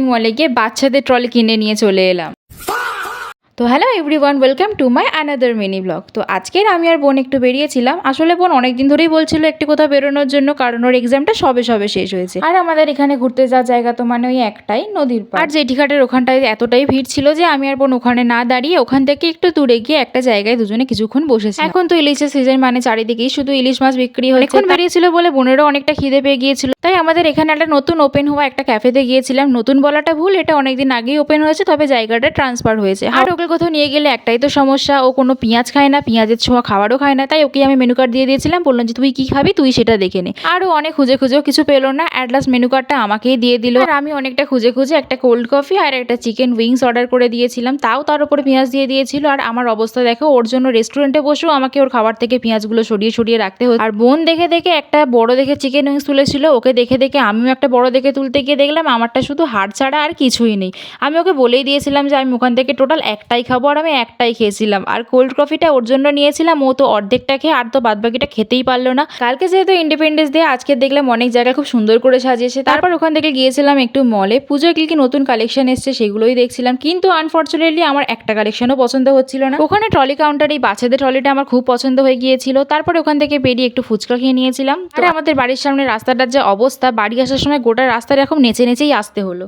মলে গিয়ে বাচ্চাদের ট্রলি কিনে নিয়ে চলে এলাম। তো hello everyone, welcome to my another mini blog. তো আজকের আমি আর বোন একটু বেরিয়েছিলাম। আসলে বোন অনেকদিন ধরেই বলছিল একটি কোথাও বেরোনোর জন্য, কারণ ওর এক্সামটা সবে শেষ হয়েছে। আর আমাদের এখানে ঘুরতে যাওয়ার জায়গা তো মানে ওই একটাই, নদীর পাড়। আর জেঠিঘাটের ওখানটায় এতটাই ভিড় ছিল যে আমি আর বোন ওখানে না দাঁড়িয়ে ওখান থেকে একটু দূরে গিয়ে একটা জায়গায় দুজনে কিছুক্ষণ বসেছি। এখন তো ইলিশের সিজন, মানে চারিদিকেই শুধু ইলিশ মাছ বিক্রি হচ্ছে। এখন বেরিয়েছিল বলে বোনেরও অনেকটা খিদে পেয়ে গিয়েছিল, তাই আমাদের এখানে একটা নতুন ওপেন হওয়া একটা ক্যাফেতে গিয়েছিলাম। নতুন বলাটা ভুল, এটা অনেকদিন আগেই ওপেন হয়েছে, তবে জায়গাটা ট্রান্সফার হয়েছে। আর ওকে কোথাও নিয়ে গেলে একটাই তো সমস্যা, ও কোনো পেঁয়াজ খায় না, পেঁয়াজের ছোঁয়া খাবারও খায় না। তাই ওকে আমি মেনু কার্ড দিয়ে দিয়েছিলাম, বললাম যে তুই কি খাবি তুই সেটা দেখে নে। আর ও অনেক খুঁজেও কিছু পেলো না, অ্যাট লাস্ট মেনু কার্ডটা আমাকেই দিয়ে দিল। আর আমি অনেকটা খুঁজে একটা কোল্ড কফি আর একটা চিকেন উইংস অর্ডার করে দিয়েছিলাম, তাও তার উপরে পেঁয়াজ দিয়ে দিয়েছিল। আর আমার অবস্থা দেখো, ওর জন্য রেস্টুরেন্টে বসেও আমাকে ওর খাবার থেকে পেঁয়াজগুলো সরিয়ে রাখতে হতো। আর বোন দেখে একটা বড় দেখে চিকেন উইংস তুলেছিল, ওকে দেখে আমিও একটা বড় দেখে তুলতে গিয়ে দেখলাম আমারটা শুধু হাড় ছাড়া আর কিছুই নেই। আমি ওকে বলেই দিয়েছিলাম যে আমি ওখান থেকে টোটাল একটাই খাবো, আর আমি একটাই খেয়েছিলাম। আর কোল্ড কফিটা ওর জন্য নিয়েছিলাম, ও তো অর্ধেকটা খেয়ে আর তো বাদবাকিটা খেতেই পারলো না। কালকে যেহেতু ইন্ডিপেন্ডেন্স ডে, আজকে দেখলাম অনেক জায়গা খুব সুন্দর করে সাজিয়েছে। তারপর ওখান থেকে গিয়েছিলাম একটু মলে, পুজোয় কি নতুন কালেকশন এসছে সেগুলোই দেখছিলাম। কিন্তু আনফর্চুনেটলি আমার একটা কালেকশনও পছন্দ হচ্ছিল না। ওখানে ট্রলি কাউন্টার, এই বাচ্চাদের ট্রলিটা আমার খুব পছন্দ হয়ে গিয়েছিল। তারপর ওখান থেকে বেরিয়ে একটু ফুচকা খেয়ে নিয়েছিলাম। আর আমাদের বাড়ির সামনে রাস্তাটার যে অবস্থা, বাড়ি আসার সময় গোটা রাস্তায় এরকম নেচেই আসতে হলো।